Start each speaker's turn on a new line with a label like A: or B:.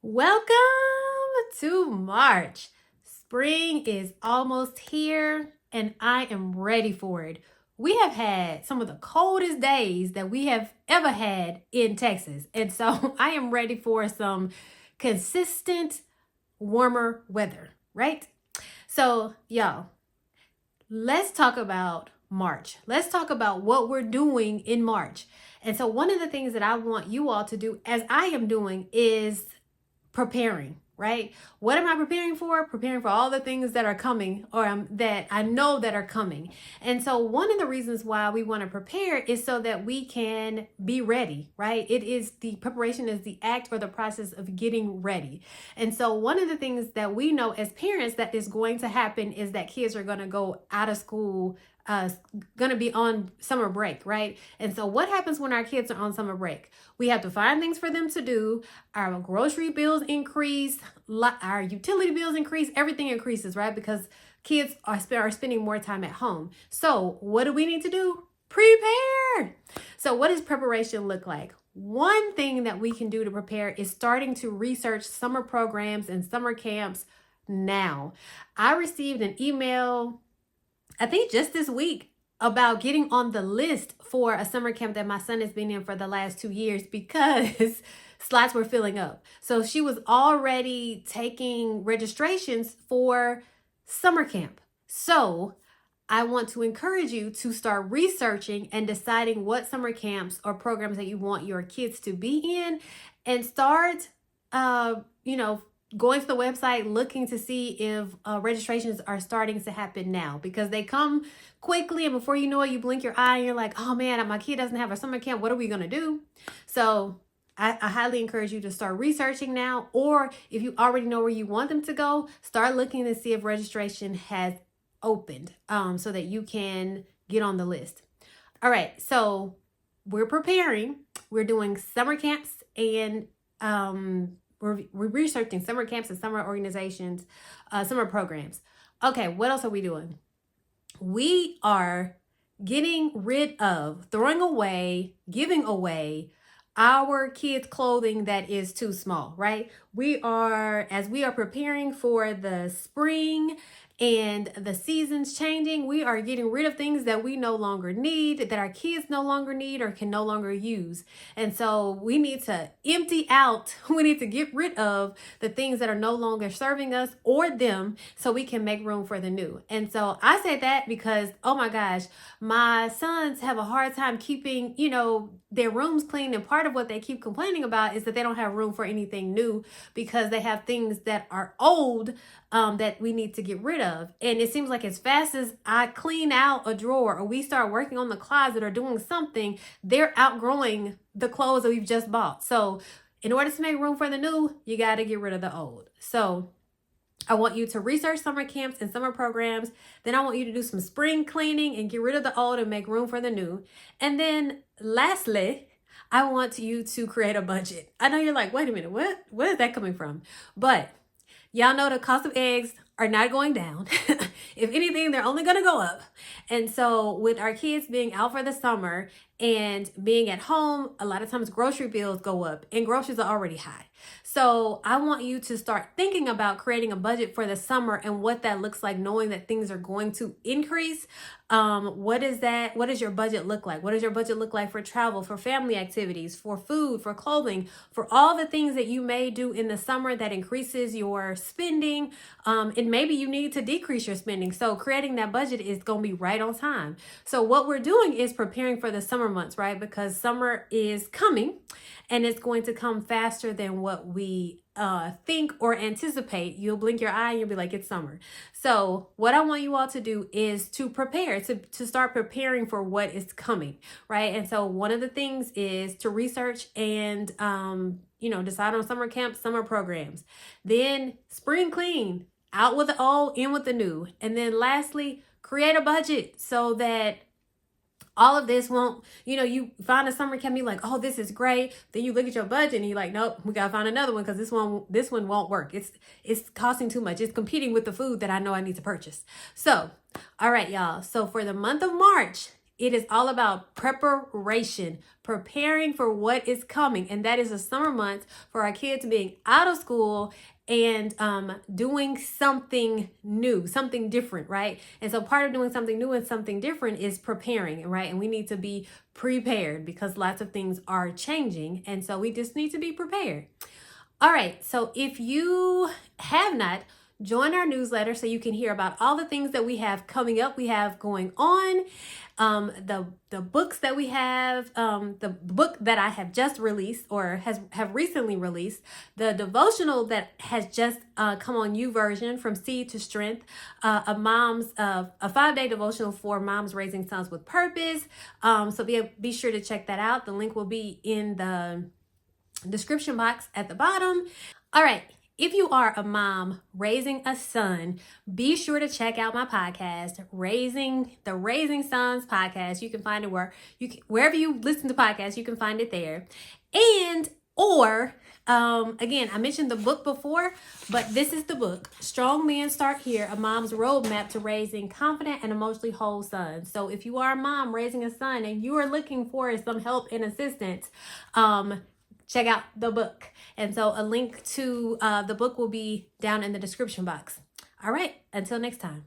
A: Welcome to March. Spring is almost here and I am ready for it. We have had some of the coldest days that we have ever had in Texas. And so I am ready for some consistent, warmer weather, right? So, y'all, let's talk about March. Let's talk about what we're doing in March. And so, one of the things that I want you all to do, as I am doing, is preparing, right? What am I preparing for? Preparing for all the things that are coming or that I know that are coming. And so one of the reasons why we want to prepare is so that we can be ready, right? It is the preparation is the act or the process of getting ready. And so one of the things that we know as parents that is going to happen is that kids are going to go out of school going to be on summer break, right? And so what happens when our kids are on summer break? We have to find things for them to do. Our grocery bills increase, our utility bills increase, everything increases, right? Because kids are spending more time at home. So what do we need to do? Prepare. So what does preparation look like? One thing that we can do to prepare is starting to research summer programs and summer camps now. I received an email, I think just this week, about getting on the list for a summer camp that my son has been in for the last 2 years because slots were filling up. So she was already taking registrations for summer camp. So I want to encourage you to start researching and deciding what summer camps or programs that you want your kids to be in, and start, going to the website, looking to see if registrations are starting to happen now, because they come quickly, and before you know it, you blink your eye and you're like, oh man, my kid doesn't have a summer camp. What are we going to do? So I highly encourage you to start researching now, or if you already know where you want them to go, start looking to see if registration has opened, so that you can get on the list. All right, so we're preparing. We're doing summer camps, and we're researching summer camps and summer organizations, summer programs. Okay, what else are we doing? We are getting rid of, throwing away, giving away our kids' clothing that is too small, right? As we are preparing for the spring and the seasons changing, we are getting rid of things that we no longer need, that our kids no longer need or can no longer use. And so we need to empty out, we need to get rid of the things that are no longer serving us or them, so we can make room for the new. And so I say that because, oh my gosh, my sons have a hard time keeping, their rooms clean. And part of what they keep complaining about is that they don't have room for anything new because they have things that are old, that we need to get rid of. And it seems like as fast as I clean out a drawer or we start working on the closet or doing something, they're outgrowing the clothes that we've just bought. So in order to make room for the new, you got to get rid of the old. So I want you to research summer camps and summer programs. Then I want you to do some spring cleaning and get rid of the old and make room for the new. And then lastly, I want you to create a budget. I know you're like, wait a minute, where is that coming from? But y'all know the cost of eggs are not going down. If anything, they're only going to go up. And so with our kids being out for the summer and being at home, a lot of times grocery bills go up and groceries are already high. So I want you to start thinking about creating a budget for the summer and what that looks like, knowing that things are going to increase. What does your budget look like? What does your budget look like for travel, for family activities, for food, for clothing, for all the things that you may do in the summer that increases your spending? And maybe you need to decrease your spending. So creating that budget is going to be right on time. So what we're doing is preparing for the summer months, right? Because summer is coming and it's going to come faster than what we think or anticipate. You'll blink your eye and you'll be like, it's summer. So what I want you all to do is to prepare, to start preparing for what is coming, right? And so one of the things is to research and, decide on summer camps, summer programs. Then spring clean, out with the old, in with the new. And then lastly, create a budget so that all of this won't, you find a summer camp, you're like, oh, this is great. Then you look at your budget and you're like, nope, we gotta find another one because this one won't work. It's costing too much. It's competing with the food that I know I need to purchase. So, all right, y'all. So for the month of March, It is all about preparation, preparing for what is coming. And that is the summer months for our kids being out of school and doing something new, something different, right? And so part of doing something new and something different is preparing, right? And we need to be prepared because lots of things are changing. And so we just need to be prepared. All right, so if you have not, join our newsletter so you can hear about all the things that we have coming up, we have going on, the books that we have, the book that I have just released or have recently released, the devotional that has just come on YouVersion, From Seed to Strength, a 5-day devotional for moms raising sons with purpose. So be sure to check that out. The link will be in the description box at the bottom. All right. If you are a mom raising a son, be sure to check out my podcast, the Raising Sons podcast. You can find it wherever you listen to podcasts, you can find it there. Again, I mentioned the book before, but this is the book, Strong Men Start Here, A Mom's Roadmap to Raising Confident and Emotionally Whole Sons. So if you are a mom raising a son and you are looking for some help and assistance, check out the book. And so a link to the book will be down in the description box. All right, until next time.